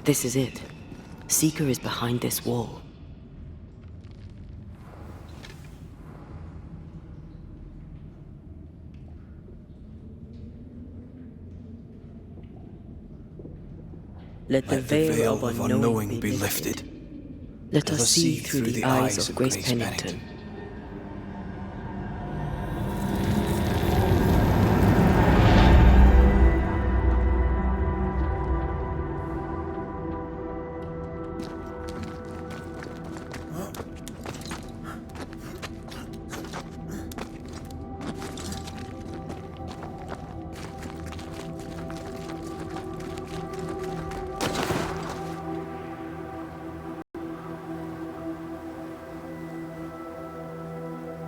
This is it. Seeker is behind this wall. Let the veil of unknowing be lifted. Let us see through the eyes of Grace Pennington.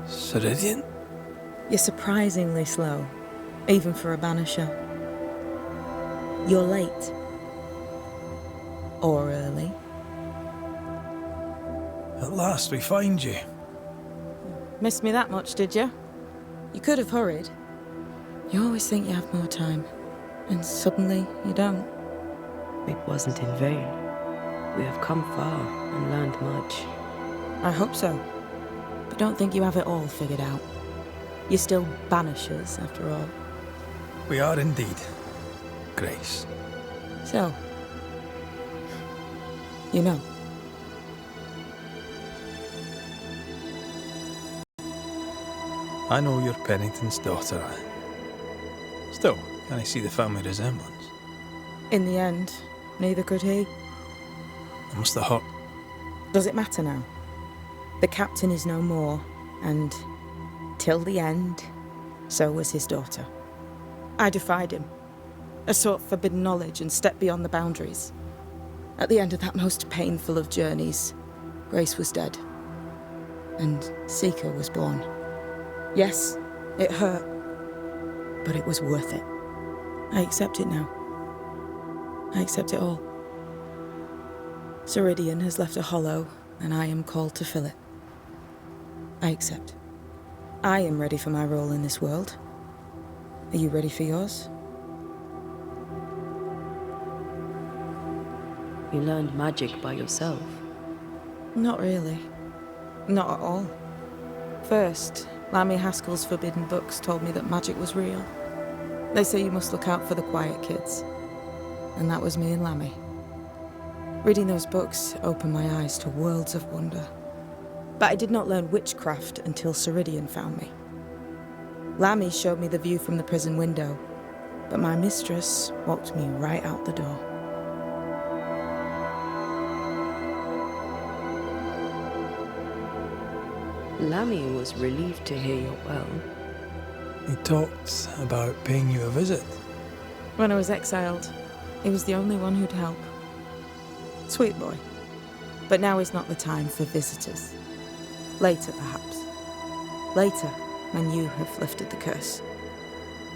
Ceridian? You're surprisingly slow, even for a Banisher. You're late. Or early. At last we find you. Missed me that much, did you? You could have hurried. You always think you have more time, and suddenly you don't. It wasn't in vain. We have come far and learned much. I hope so. But don't think you have it all figured out. You're still Banishers, after all. We are indeed, Grace. So, you know. I know you're Pennington's daughter. Still, can I see the family resemblance? In the end, neither could he. It must have hurt. Does it matter now? The captain is no more, and till the end, so was his daughter. I defied him. I sought forbidden knowledge and stepped beyond the boundaries. At the end of that most painful of journeys, Grace was dead. And Seeker was born. Yes, it hurt, but it was worth it. I accept it now. I accept it all. Ceridian has left a hollow, and I am called to fill it. I accept. I am ready for my role in this world. Are you ready for yours? You learned magic by yourself. Not really. Not at all. First, Lammy Haskell's forbidden books told me that magic was real. They say you must look out for the quiet kids. And that was me and Lammy. Reading those books opened my eyes to worlds of wonder. But I did not learn witchcraft until Ceridian found me. Lammy showed me the view from the prison window, but my mistress walked me right out the door. Lammy was relieved to hear you're well. He talked about paying you a visit. When I was exiled, he was the only one who'd help. Sweet boy. But now is not the time for visitors. Later, perhaps. Later, when you have lifted the curse.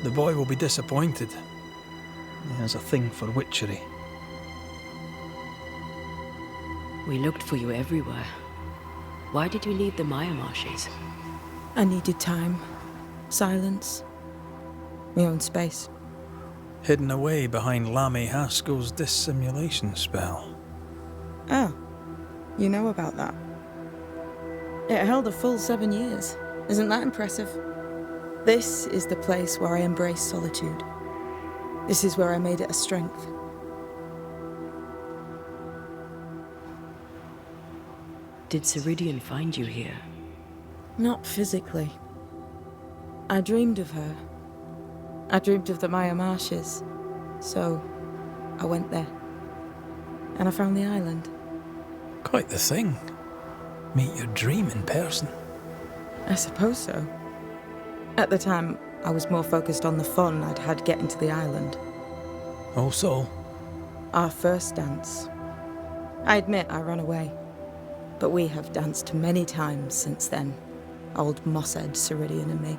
The boy will be disappointed. He has a thing for witchery. We looked for you everywhere. Why did you leave the Maya marshes? I needed time, silence, my own space. Hidden away behind Lammy Haskell's dissimulation spell. Oh, you know about that? It held a full 7 years. Isn't that impressive? This is the place where I embrace solitude. This is where I made it a strength. Did Ceridian find you here? Not physically. I dreamed of her. I dreamed of the Maya marshes. So, I went there. And I found the island. Quite the thing. Meet your dream in person. I suppose so. At the time, I was more focused on the fun I'd had getting to the island. Also, Our first dance. I admit I ran away. But we have danced many times since then. Old Mosshead, Ceridian and me.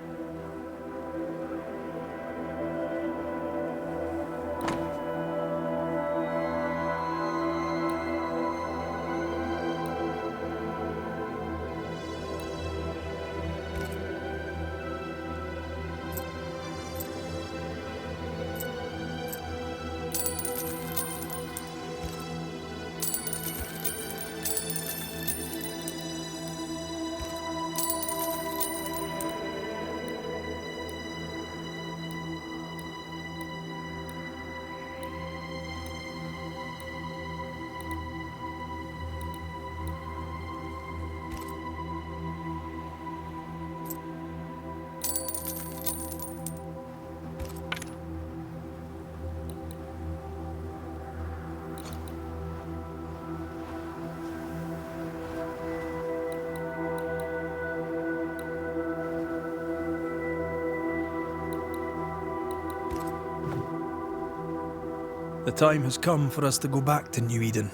The time has come for us to go back to New Eden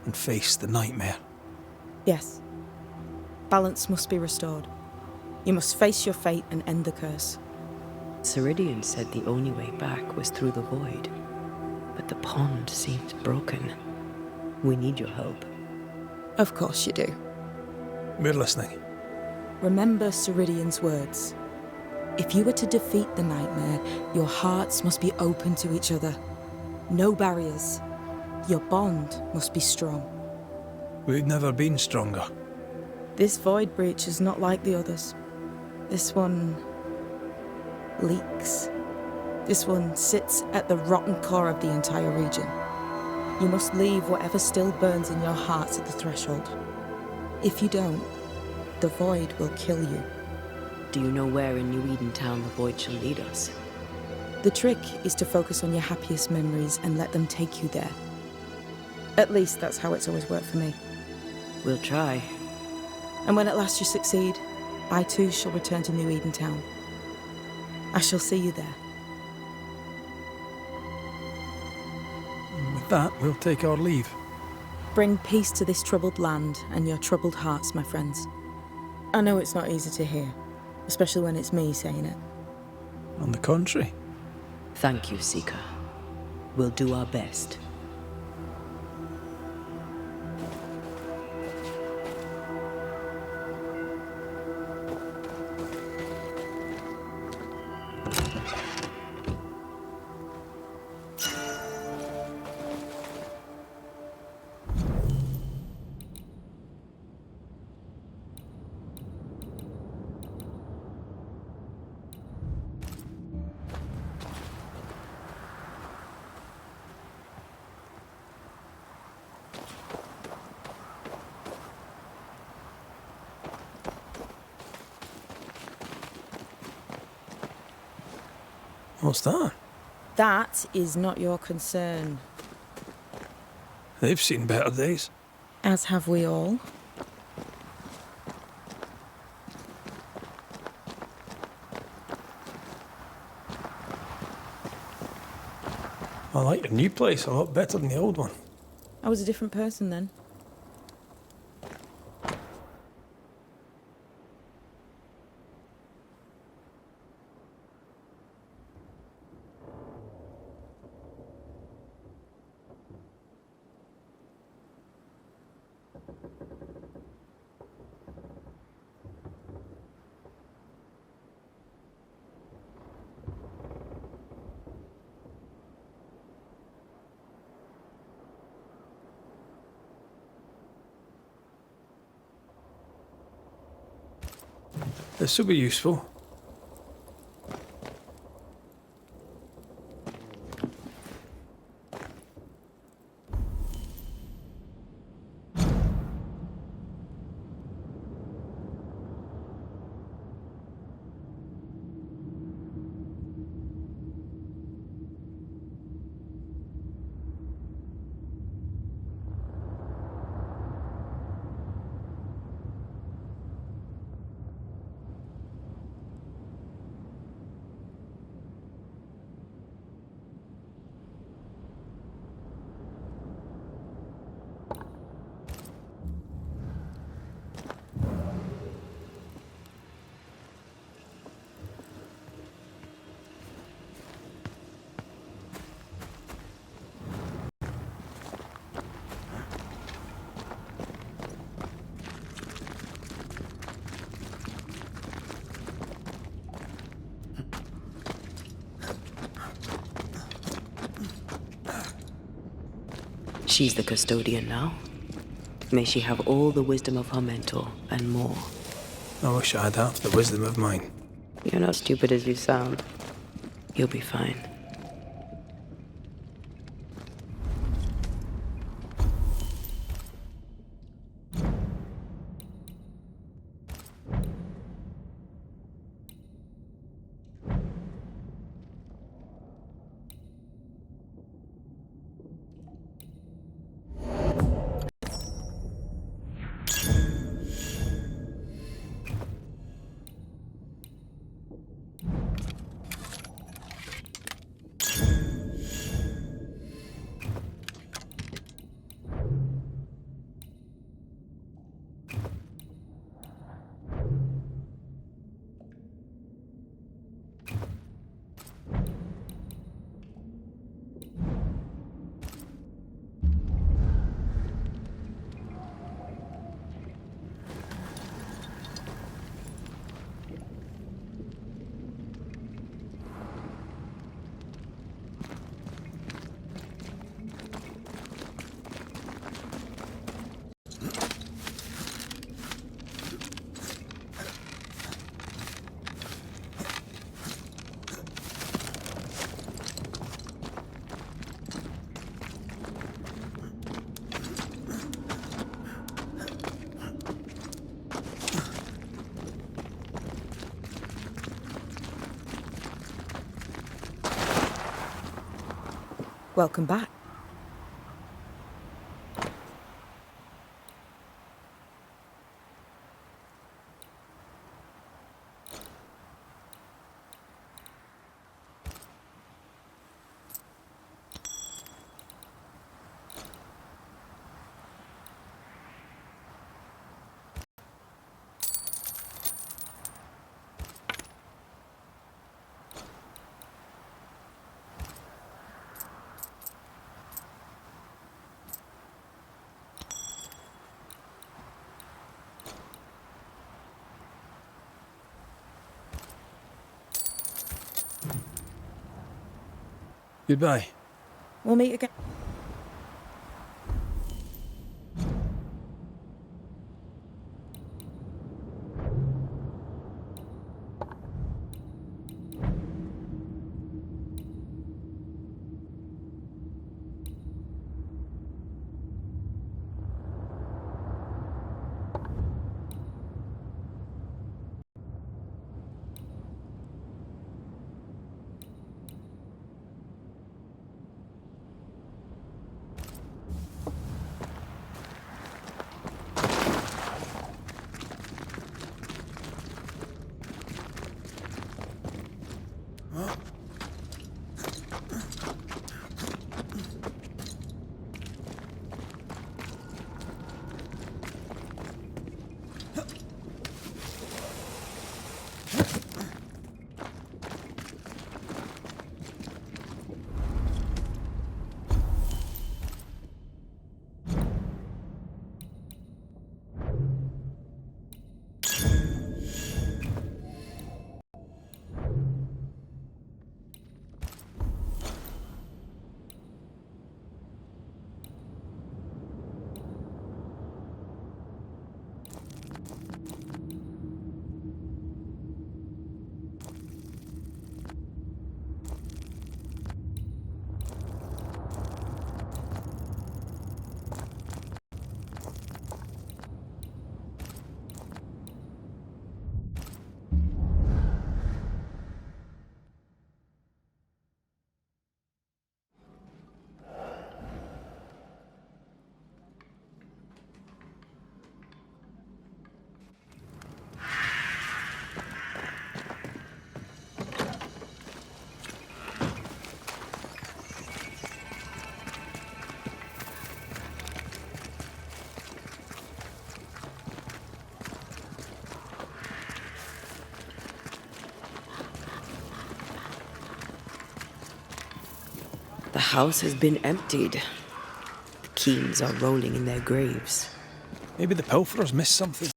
and face the nightmare. Yes. Balance must be restored. You must face your fate and end the curse. Ceridian said the only way back was through the void. But the pond seems broken. We need your help. Of course you do. We're listening. Remember Ceridian's words. If you were to defeat the nightmare, your hearts must be open to each other. No barriers. Your bond must be strong. We've never been stronger. This void breach is not like the others. This one leaks. This one sits at the rotten core of the entire region. You must leave whatever still burns in your hearts at the threshold. If you don't, the void will kill you. Do you know where in New Eden town the void shall lead us? The trick is to focus on your happiest memories and let them take you there. At least that's how it's always worked for me. We'll try. And when at last you succeed, I too shall return to New Eden town. I shall see you there. With that, we'll take our leave. Bring peace to this troubled land and your troubled hearts, my friends. I know it's not easy to hear, especially when it's me saying it. On the contrary. Thank you, Seeker. We'll do our best. What's that? That is not your concern. They've seen better days. As have we all. I like the new place a lot better than the old one. I was a different person then. This will be useful. She's the custodian now. May she have all the wisdom of her mentor, and more. I wish I had half the wisdom of mine. You're not stupid as you sound. You'll be fine. Welcome back. Goodbye. We'll meet again. The house has been emptied. The Keens are rolling in their graves. Maybe the pilferers missed something.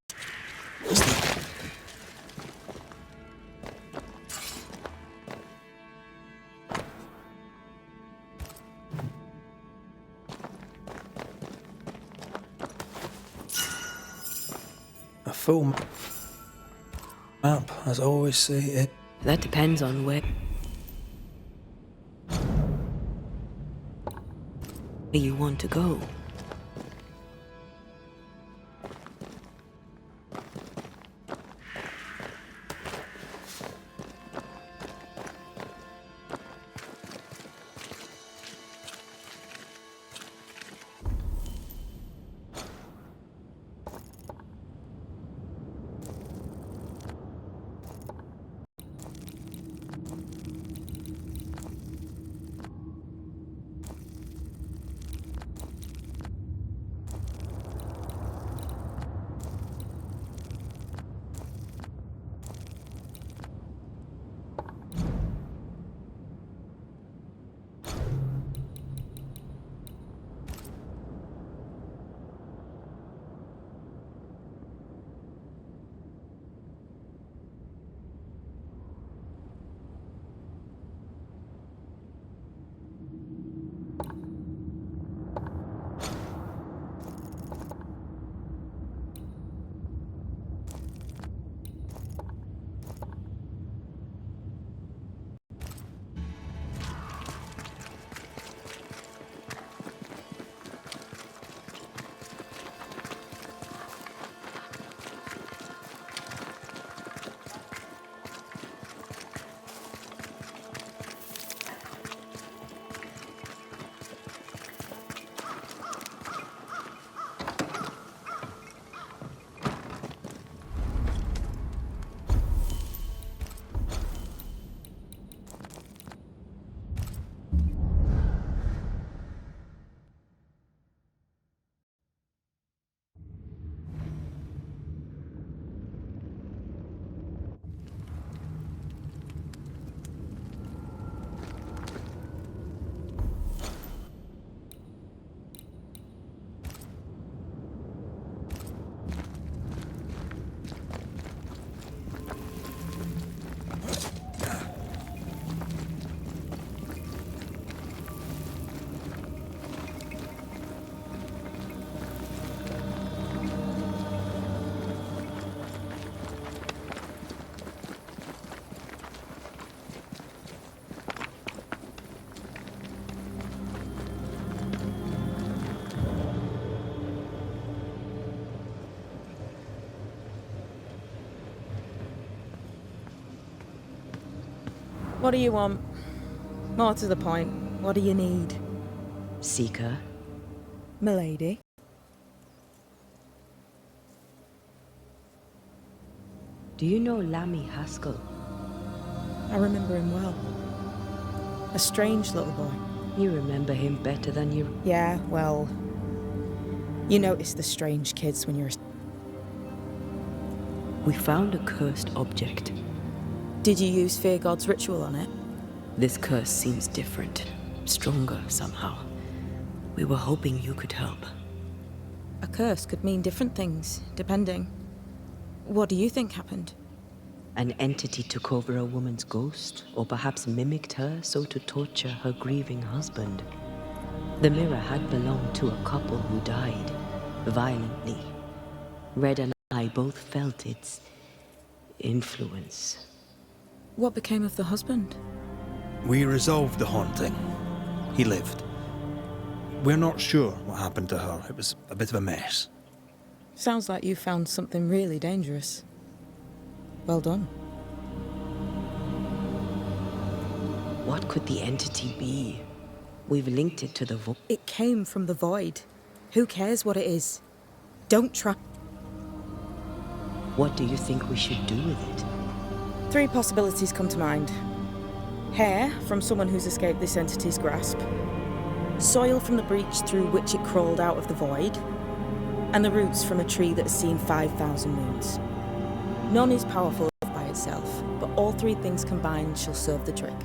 A full map, as I always say, it. That depends on where you want to go. What do you want? More to the point, what do you need? Seeker? Milady? Do you know Lammy Haskell? I remember him well. A strange little boy. You remember him better than you... Yeah, well... You notice the strange kids when you're... We found a cursed object. Did you use Fear God's ritual on it? This curse seems different. Stronger, somehow. We were hoping you could help. A curse could mean different things, depending. What do you think happened? An entity took over a woman's ghost, or perhaps mimicked her so to torture her grieving husband. The mirror had belonged to a couple who died, violently. Red and I both felt its influence. What became of the husband? We resolved the haunting. He lived. We're not sure what happened to her. It was a bit of a mess. Sounds like you found something really dangerous. Well done. What could the entity be? We've linked it to the void. It came from the void. Who cares what it is? Don't try. What do you think we should do with it? 3 possibilities come to mind. Hair from someone who's escaped this entity's grasp. Soil from the breach through which it crawled out of the void. And the roots from a tree that has seen 5,000 moons. None is powerful by itself, but all 3 things combined shall serve the trick.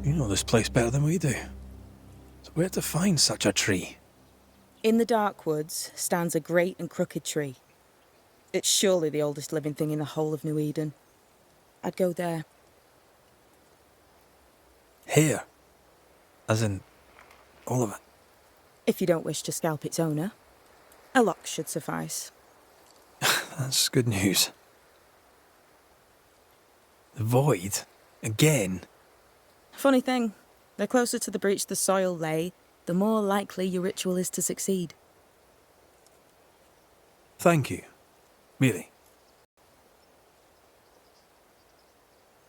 You know this place better than we do. So where to find such a tree? In the dark woods stands a great and crooked tree. It's surely the oldest living thing in the whole of New Eden. I'd go there. Here? As in, all of it? If you don't wish to scalp its owner. A lock should suffice. That's good news. The void? Again? Funny thing, the closer to the breach the soil lay, the more likely your ritual is to succeed. Thank you. Really.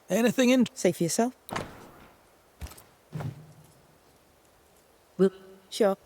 Anything in... Say for yourself. We'll... Sure.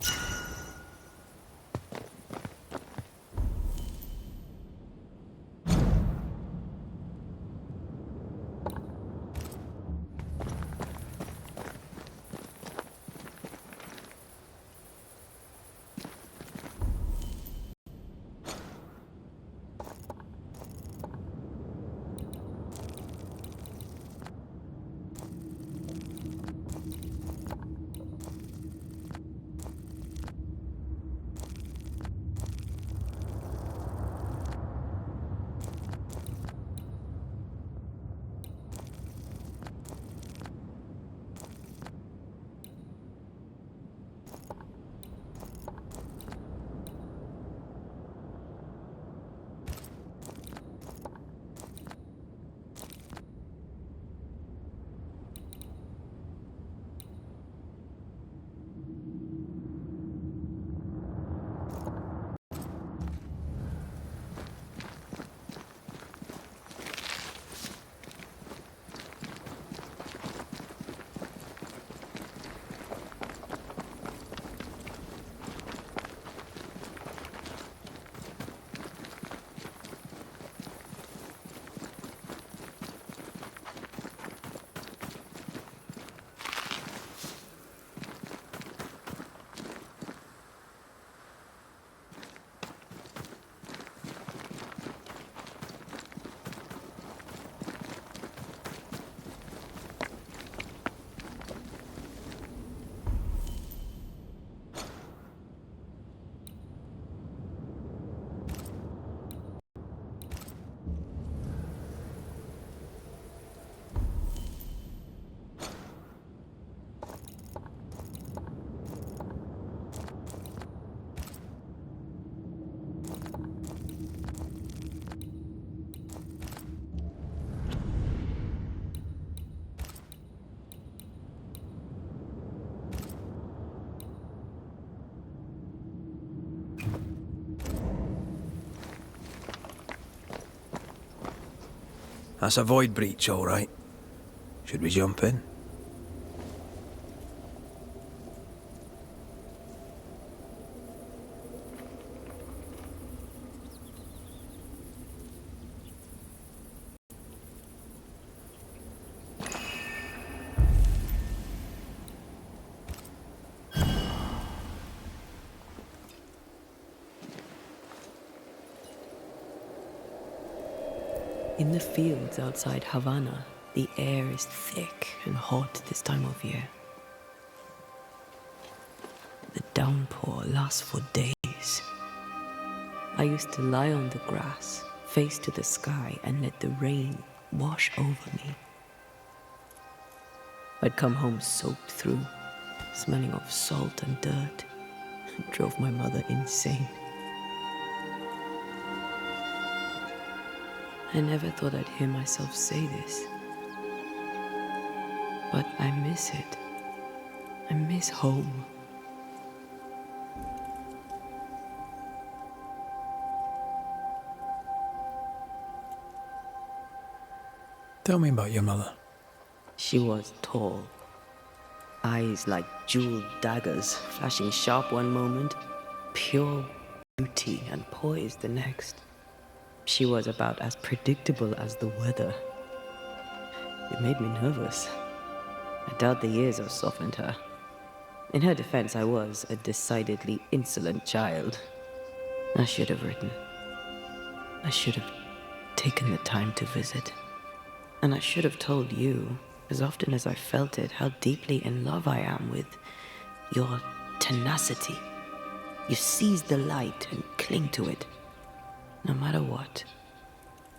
That's a void breach, all right. Should we jump in? In the fields outside Havana, the air is thick and hot this time of year. The downpour lasts for days. I used to lie on the grass, face to the sky, and let the rain wash over me. I'd come home soaked through, smelling of salt and dirt. It drove my mother insane. I never thought I'd hear myself say this. But I miss it. I miss home. Tell me about your mother. She was tall. Eyes like jeweled daggers, flashing sharp one moment, pure beauty and poise the next. She was about as predictable as the weather. It made me nervous. I doubt the years have softened her. In her defense, I was a decidedly insolent child. I should have written. I should have taken the time to visit. And I should have told you, as often as I felt it, how deeply in love I am with your tenacity. You seize the light and cling to it. No matter what.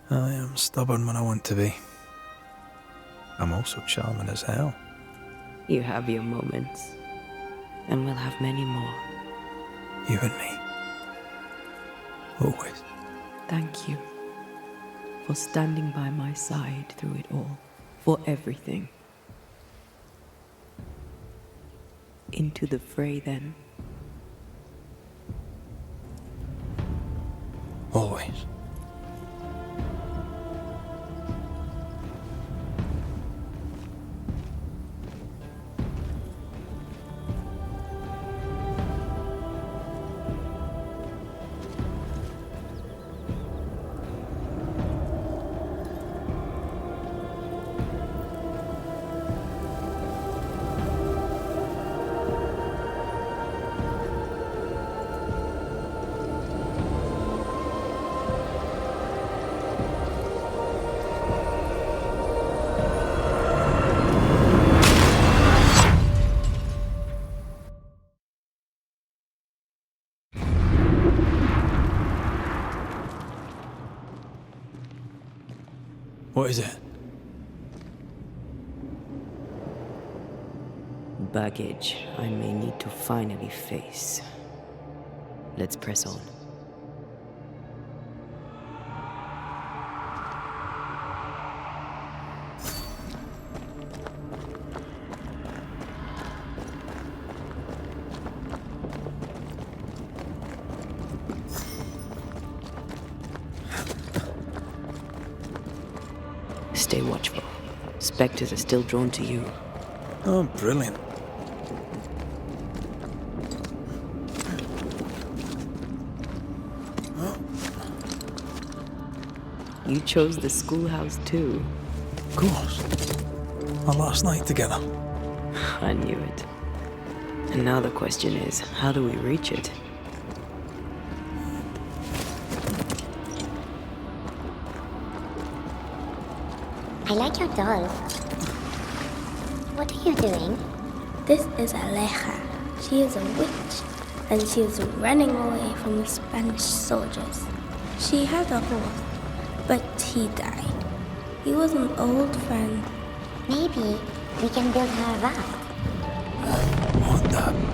I am stubborn when I want to be. I'm also charming as hell. You have your moments, and we'll have many more. You and me. Always. Thank you for standing by my side through it all, for everything. Into the fray, then. Always. What is it? Baggage I may need to finally face. Let's press on. Stay watchful. Spectres are still drawn to you. Oh, brilliant. You chose the schoolhouse too. Of course. Our last night together. I knew it. And now the question is, how do we reach it? I like your doll. What are you doing? This is Aleja. She is a witch, and she is running away from the Spanish soldiers. She had a horse, but he died. He was an old friend. Maybe we can build her a raft. What the?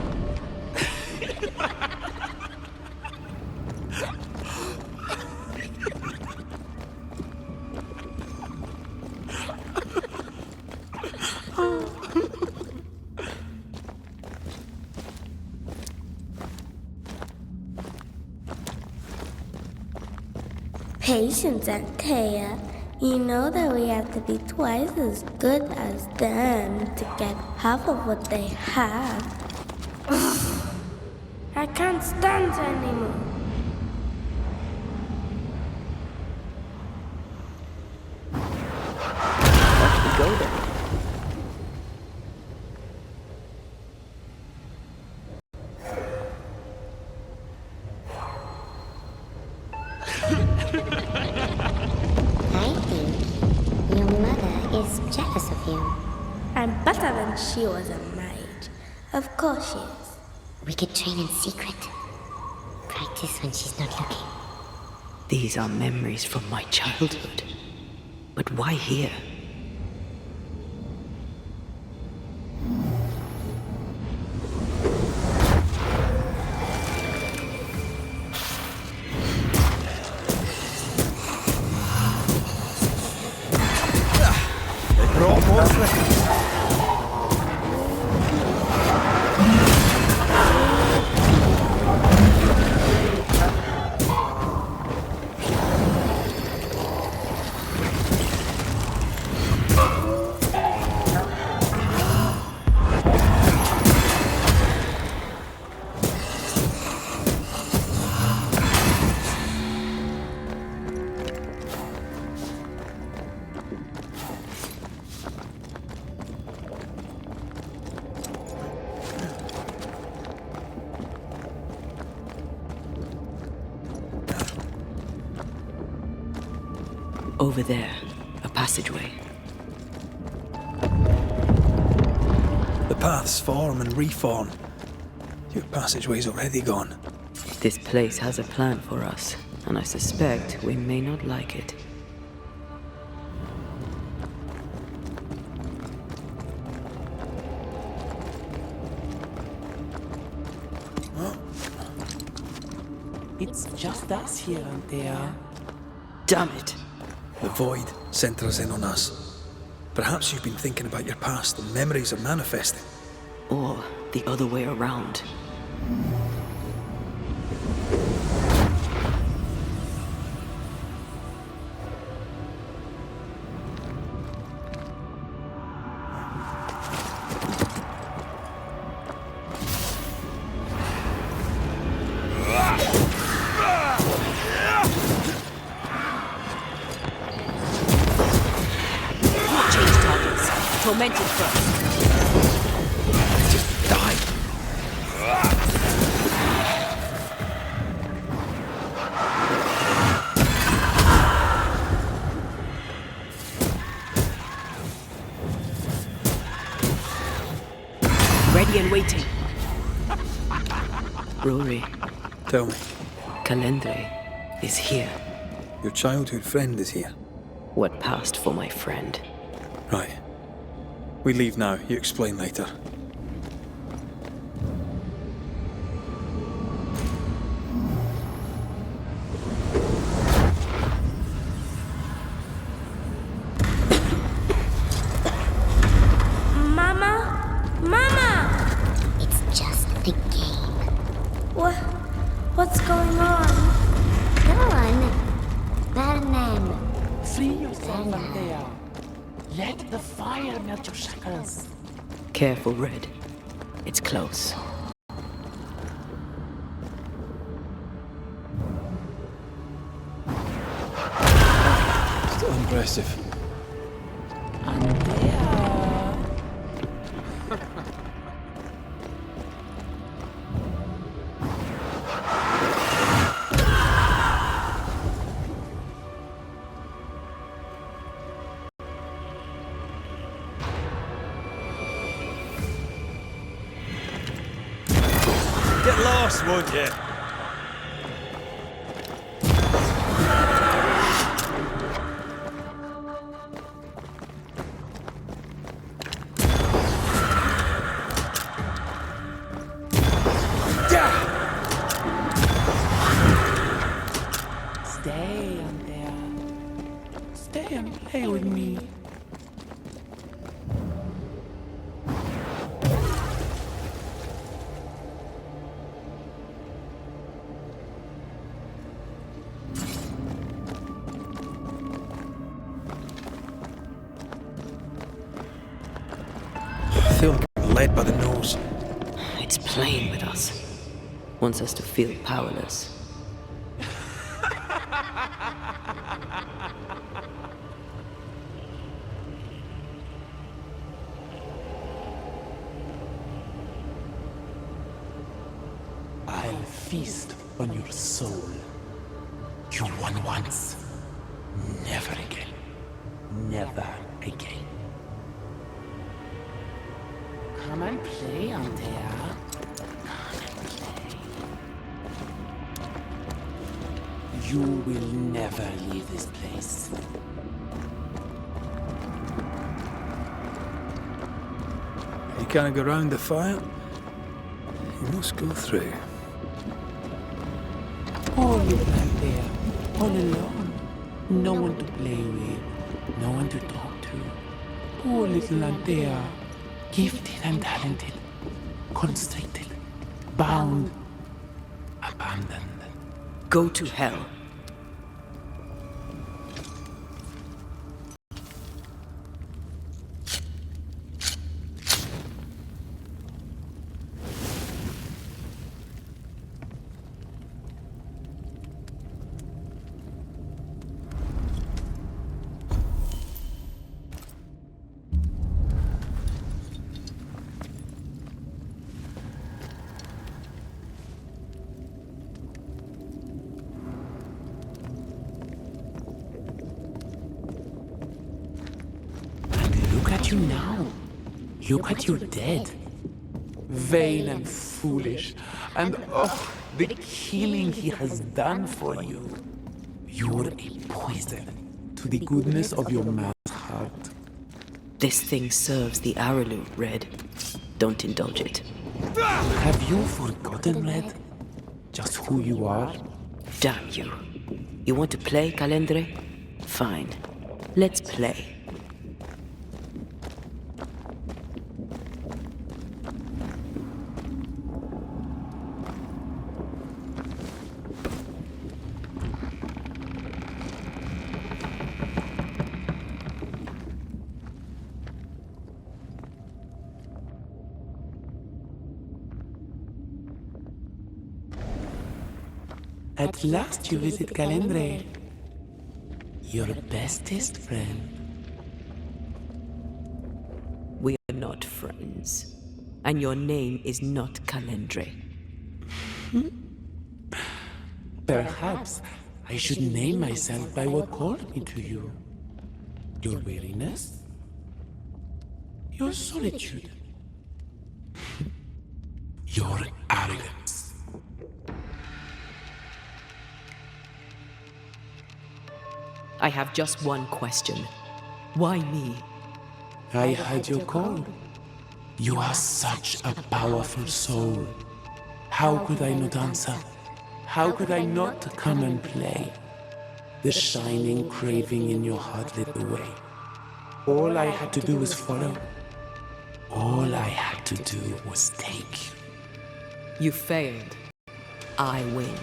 Patience, Aunt Taya. You know that we have to be twice as good as them to get half of what they have. I can't stand it anymore. Off we go then. I think your mother is jealous of you. I'm better than she was a mage. Of course she is. We could train in secret. Practice when she's not looking. These are memories from my childhood. But why here? Over there, a passageway. The paths form and reform. Your passageway's already gone. This place has a plan for us, and I suspect we may not like it. It's just us here and there. Damn it! The void centres in on us. Perhaps you've been thinking about your past and memories are manifesting. Or the other way around. Change targets. Tormented first. Just die. Ready and waiting. Rory, Tell me, Calendre is here. your childhood friend is here. What passed for my friend? Right. We leave now. You explain later. Mama? Mama! It's just a game. What's going on? Go on. Vernon. Free yourself up there. Let the fire melt your shackles. Careful, Red. It's close. Still impressive. And there. Get lost, won't you? Stay on there. Stay and play with me. led by the nose. It's playing with us. Wants us to feel powerless. I'll feast on your soul. You won once. Never again. Never again. Come and play, Antea. Come and play. You will never leave this place. You can't go round the fire. You must go through. Poor little Antea, all alone. No one to play with, no one to talk to. Poor little Antea, gifted and talented, constricted, bound, abandoned. Go to hell. Look at you now. Look at your dead. Vain and foolish. And oh, the killing he has done for you. You're a poison to the goodness of your man's heart. This thing serves the Araloo, Red. Don't indulge it. Have you forgotten, Red? Just who you are? Damn you. You want to play, Calendre? Fine. Let's play. At last you visit Calendre. Your bestest friend. We are not friends. And your name is not Calendre. Perhaps I should name myself by what called me to you. Your weariness? Your solitude? Your arrogance? I have just one question. Why me? I heard your call. You are such a powerful soul. How could I not answer? How could I not come and play? The shining craving in your heart lit the way. All I had to do was follow. All I had to do was take. You failed. I win.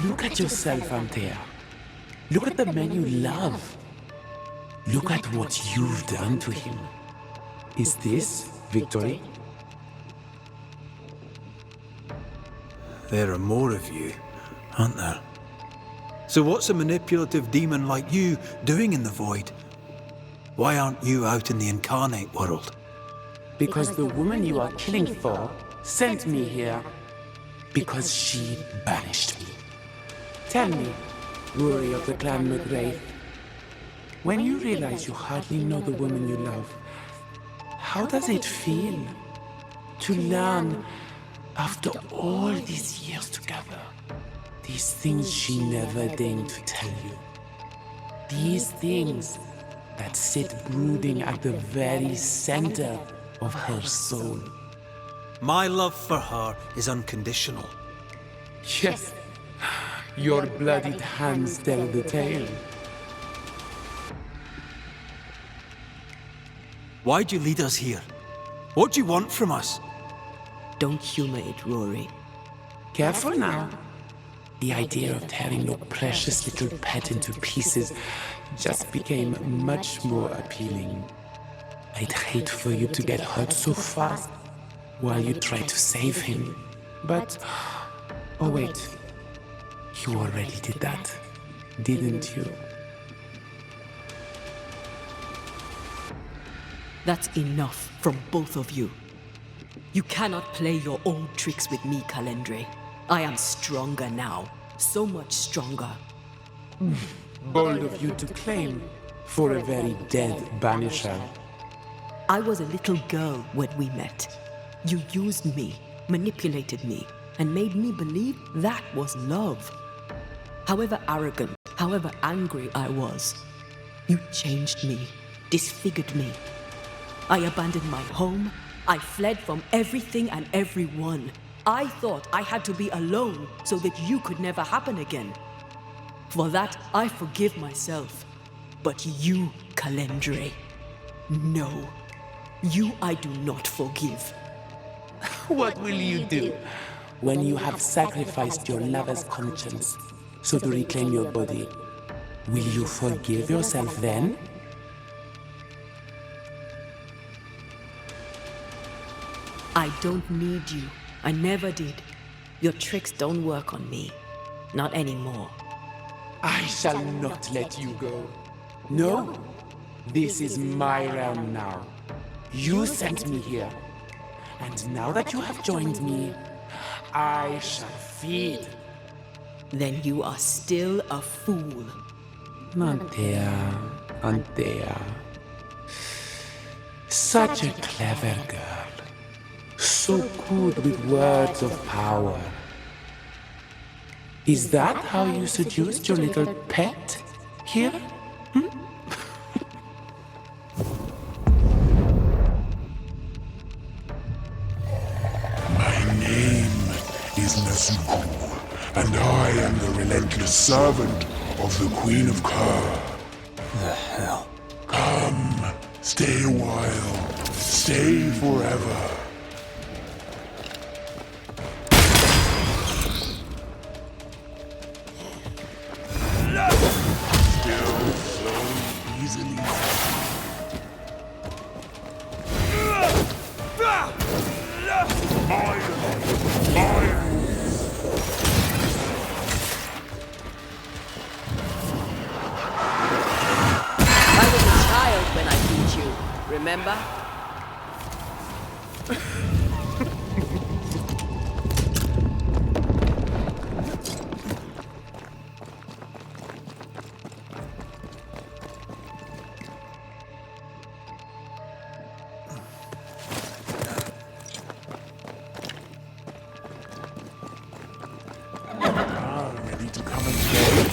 Look at yourself, Antea. Look at the man you love. Look at what you've done to him. Is this victory? There are more of you, aren't there? So what's a manipulative demon like you doing in the void? Why aren't you out in the incarnate world? Because the woman you are killing for sent me here. Because she banished me. Tell me, Rory of the clan McGrath, when you realize you hardly know the woman you love, how does it feel to learn, after all these years together, these things she never deigned to tell you? These things that sit brooding at the very center of her soul. My love for her is unconditional. Yes, your bloodied hands tell the tale. Why'd you lead us here? What do you want from us? Don't humor it, Rory. Careful now. The idea of tearing your precious little pet into pieces just became much more appealing. I'd hate for you to get hurt so fast while you try to save him. But... Oh wait. You already did that, didn't you? That's enough from both of you. You cannot play your old tricks with me, Calendre. I am stronger now. So much stronger. Bold of you to claim for a very dead Banisher. I was a little girl when we met. You used me, manipulated me, and made me believe that was love. However arrogant, however angry I was, you changed me, disfigured me. I abandoned my home. I fled from everything and everyone. I thought I had to be alone so that you could never happen again. For that, I forgive myself. But you, Calendre, no. You I do not forgive. What will you do when you have sacrificed your lover's conscience so to reclaim your body? Will you forgive yourself then? I don't need you. I never did. Your tricks don't work on me. Not anymore. I shall not let you go. No, this is my realm now. You sent me here. And now that you have joined me, I shall feed. Then you are still a fool. Antea. Such a clever girl. So good with words of power. Is that how you seduced your little pet here? My name is Nasuku, and I am the relentless servant of the Queen of Kerr. The hell? Come, stay a while, stay forever. Still so easily. I was a child when I beat you, remember? Ready to come and play?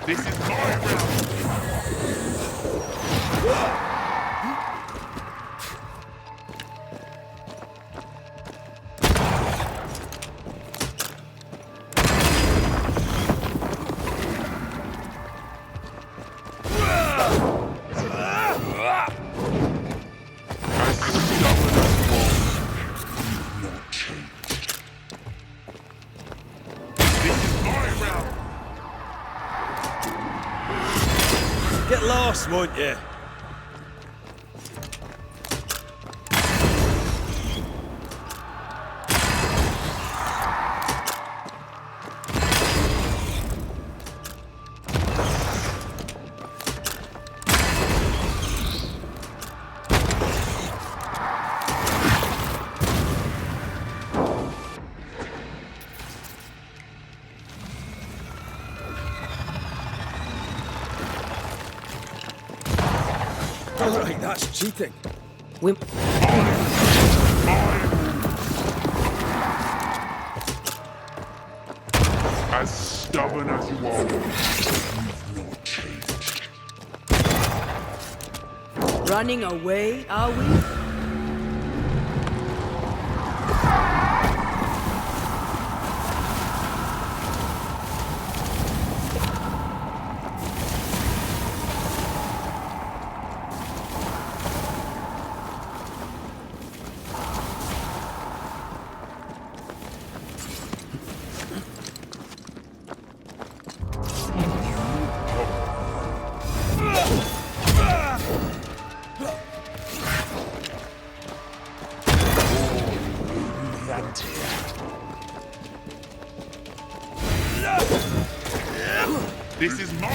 This is my realm. Get lost, won't you? Alright, that's cheating. As stubborn as you are, you've not changed. Running away, are we? This is my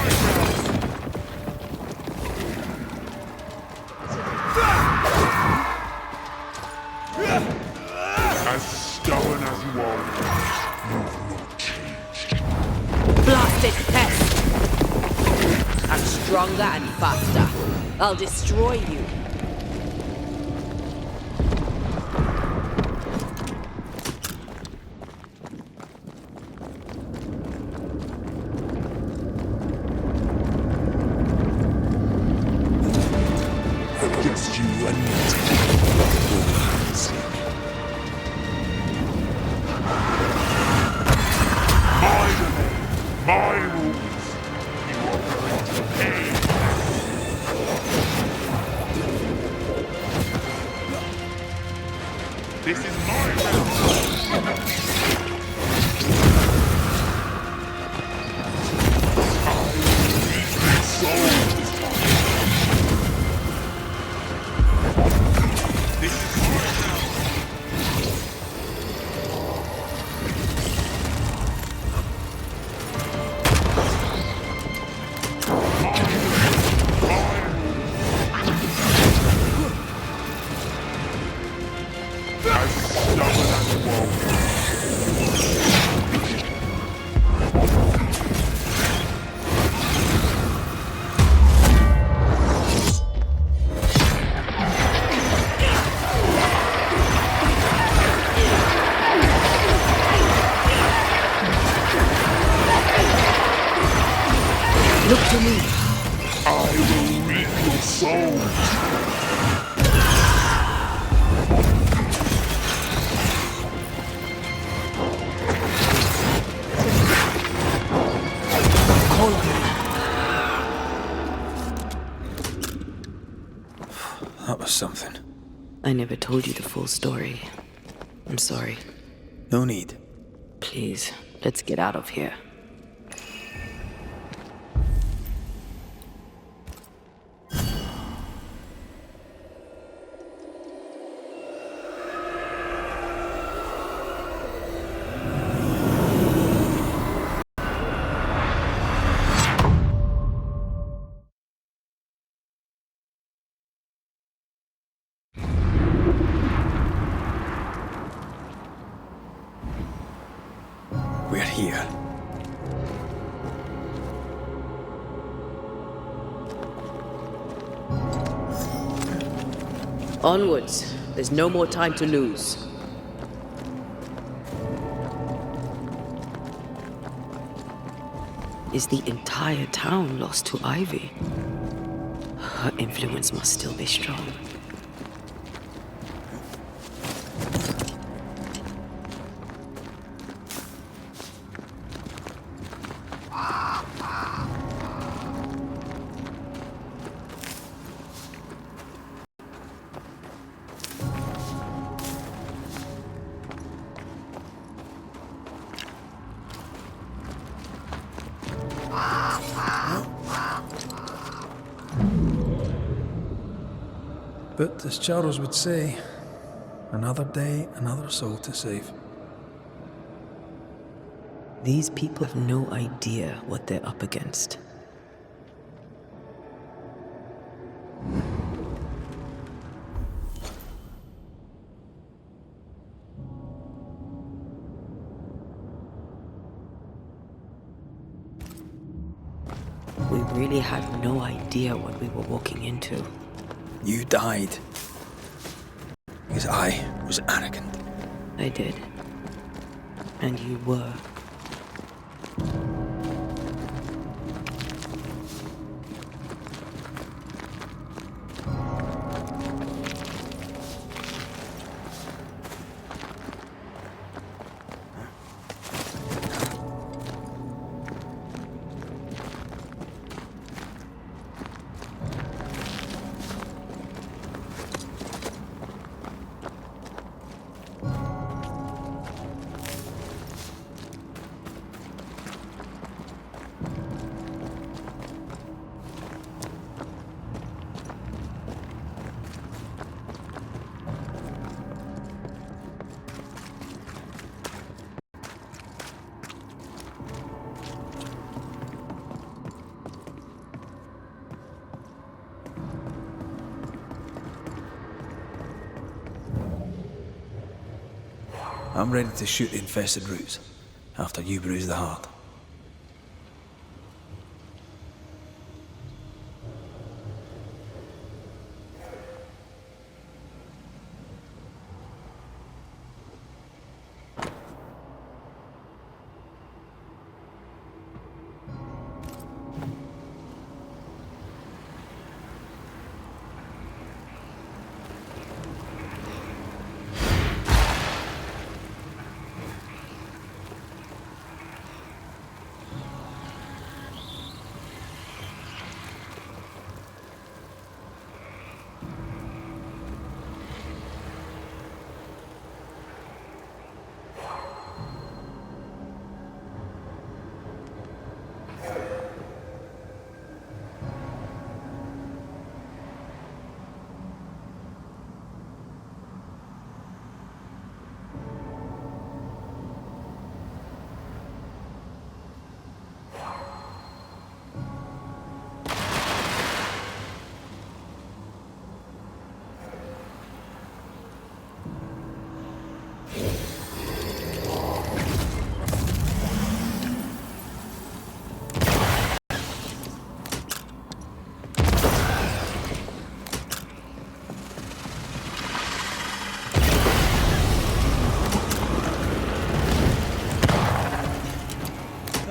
realm! As stubborn as you are, you've not changed. Blasted pest! I'm stronger and faster. I'll destroy you. Just you and me. My rules. You are going to pay. This is my realm. I will reap your soul this time. This is my realm. As stubborn as you are. Look to me. I will reap your soul. That was something. I never told you the full story. I'm sorry. No need. Please, let's get out of here. We're here. Onwards. There's no more time to lose. Is the entire town lost to Ivy? Her influence must still be strong. But as Charles would say, another day, another soul to save. These people have no idea what they're up against. We really had no idea what we were walking into. You died. Because I was arrogant. I did. And you were. I'm ready to shoot the infested roots, after you bruise the heart.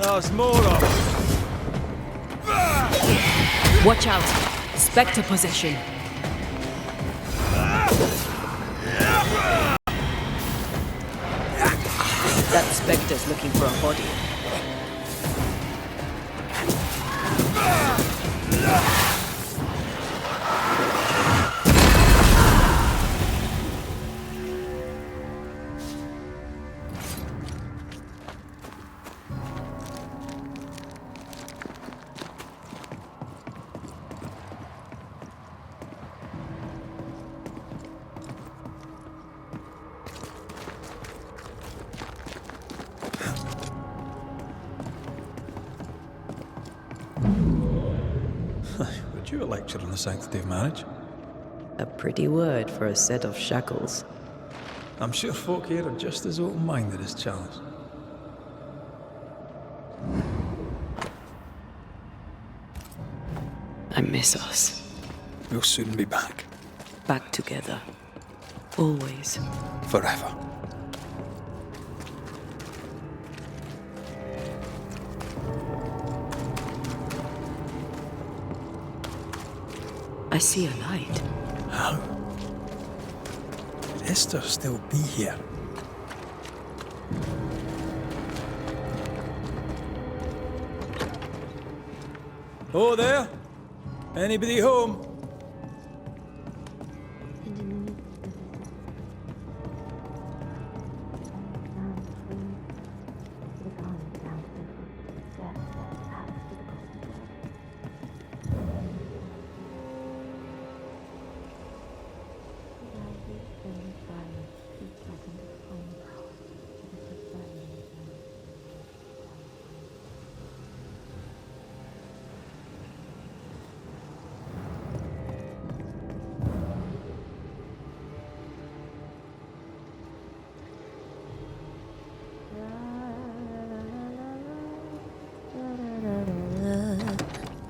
There's more of them. Watch out! Spectre possession. That Spectre's looking for a body. Would you a lecture on the sanctity of marriage? A pretty word for a set of shackles. I'm sure folk here are just as open-minded as Charles. I miss us. We'll soon be back. Back together. Always. Forever. I see a light. How? Could Esther still be here? Oh, there? Anybody home?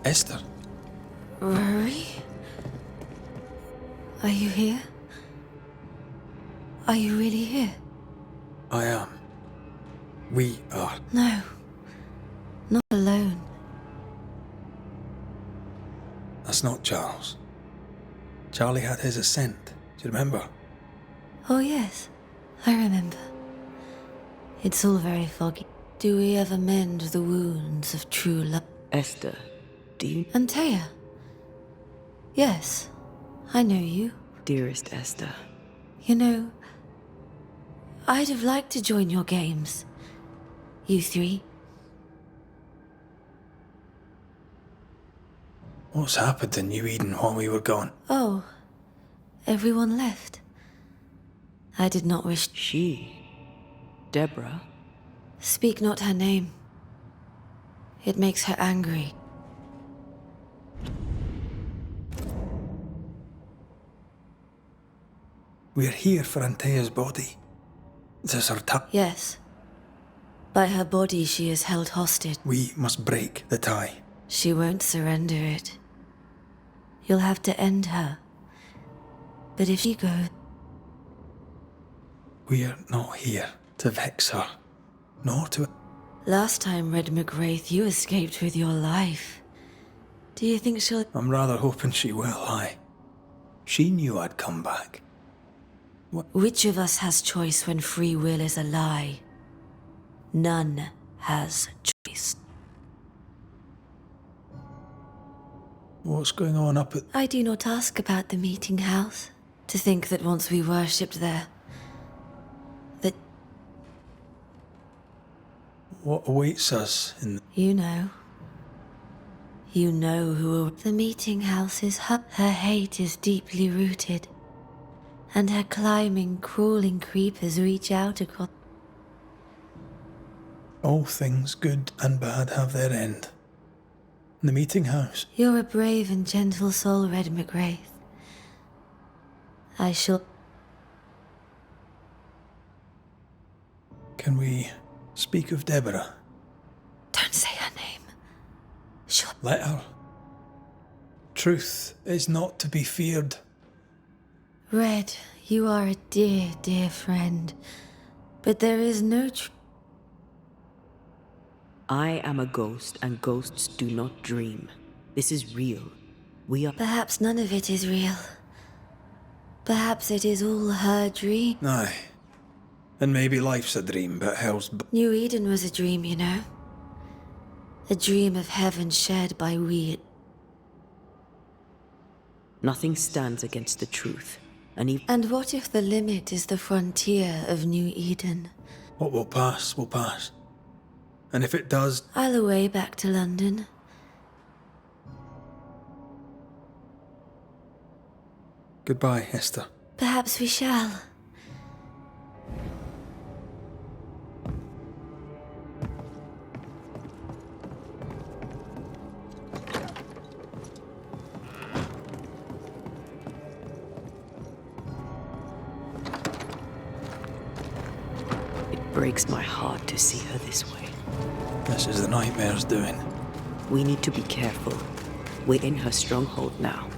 Esther. Rory? Are you here? Are you really here? I am. We are. No. Not alone. That's not Charles. Charlie had his ascent. Do you remember? Oh yes, I remember. It's all very foggy. Do we ever mend the wounds of true love? Esther, do you... Antea? Yes, I know you. Dearest Esther. You know, I'd have liked to join your games. You three. What's happened in New Eden while we were gone? Oh, everyone left. I did not wish... She? Deborah? Speak not her name. It makes her angry. We're here for Antea's body. This her time. Yes. By her body, she is held hostage. We must break the tie. She won't surrender it. You'll have to end her. But if she goes... We're not here to vex her, nor to... Last time, Red McWraith, you escaped with your life. Do you think she'll... I'm rather hoping she will, aye. She knew I'd come back. Which of us has choice when free will is a lie? None has choice. What's going on up at... I do not ask about the meeting house. To think that once we worshipped there, that... What awaits us in... You know. You know who... The meeting house is her. Her hate is deeply rooted. And her climbing, crawling creepers reach out across... All things good and bad have their end. The meeting house. You're a brave and gentle soul, Red McWraith. I shall... Can we speak of Deborah? Don't say her name. She'll... Let her. Truth is not to be feared. Red, you are a dear, dear friend. But there is no I am a ghost, and ghosts do not dream. This is real. We are... Perhaps none of it is real. Perhaps it is all her dream. Aye. And maybe life's a dream, but hell's... New Eden was a dream, you know. A dream of heaven shared by we. Nothing stands against the truth. And what if the limit is the frontier of New Eden? What will pass, will pass. And if it does... I'll away back to London. Goodbye, Esther. Perhaps we shall. It breaks my heart to see her this way. This is the nightmare's doing. We need to be careful. We're in her stronghold now.